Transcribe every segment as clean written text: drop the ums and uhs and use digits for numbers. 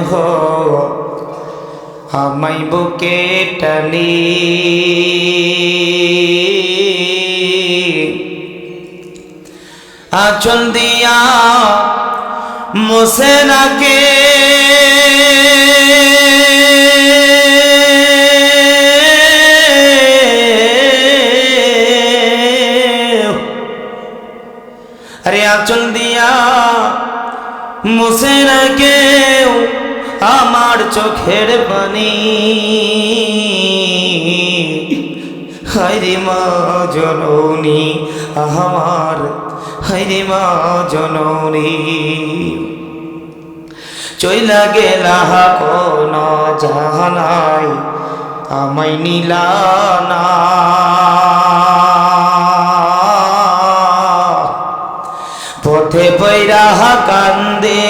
হো আমায় বুকে টানি আঁচল দিয়া মুছে নাকে আরে আঁচল দিয়া মুছে নাকে আমার চোখের পানি হায়রে মা জননী আমার হায়রে মা জননী চইলা গেলা কোন জাহানাই আমায় নিলা না পথে পয়রা কান্দে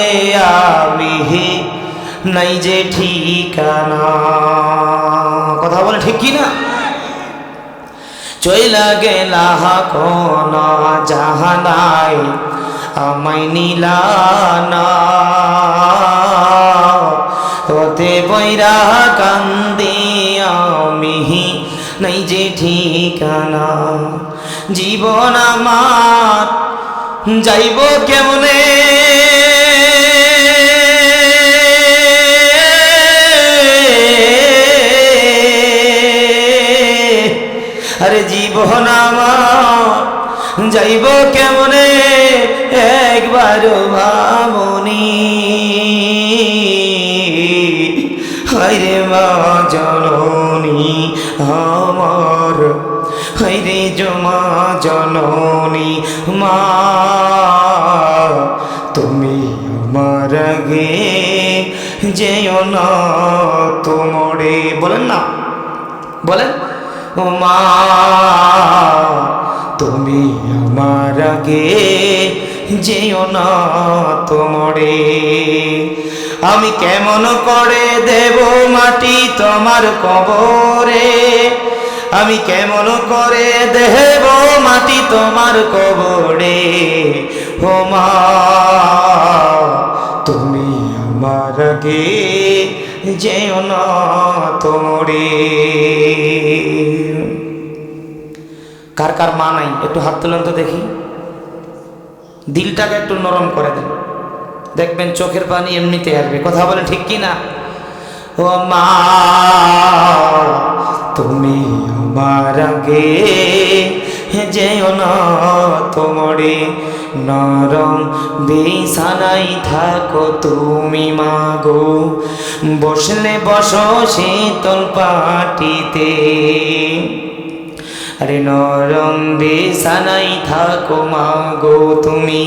আমি নাই যে ঠিকানা কথা বলে ঠিক কি না চইলা গেলা কোন জাহানাই আমায় নিলা না পথে পয়রা কান্দে আমি নাই যে ঠিকানা জীবন আমার যাইব কেমনে আরে জীবন আমার যাইব কেমনে একবার ভাবনি হায়রে মা জননী আমার হায়রে জমা জননী মা তুমি আমার আগে যেও না তোমরে বলেন না বলেন ও মা তুমি আমার আগে যেও না তোমরে আমি কেমন করে দেব মাটি তোমার কবরে আমি কেমন করে দেব মাটি তোমার কবরে ও মা তুমি আমার আগে যেও না তোমরে কার কার মা নাই একটু হাত তুলেন তো দেখি দিলটাকে একটু নরম করে দেন দেখবেন চোখের পানি এমনিতে আসবে কথা বলে ঠিক কি না ও মা তুমি আমার আগে যেও না তোমরে নরম বিছানায় থাকো তুমি মাগো বসলে বসো শীতল পাটিতে আরে নরম বিছানায় থাকো মাগো তুমি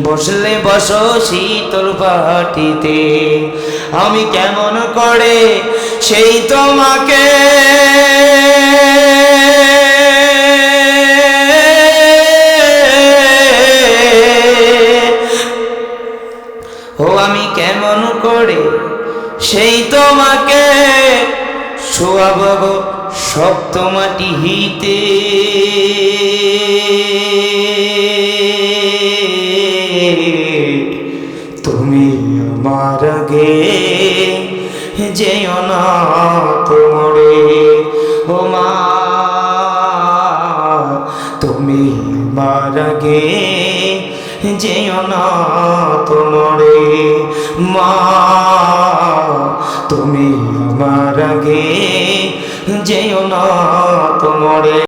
বসলে বসো শীতল পাটিতে আমি কেমন করে সেই তোমাকে ও আমি কেমন করে সেই তোমাকে শোয়াব গো শক্ত মাটি হিতে তুমি আমার আগে যেও না তোমরে ও মা তুমি আমার আগে যেও না তোমরে মা তুমি আমার আগে যেও না তোমরে।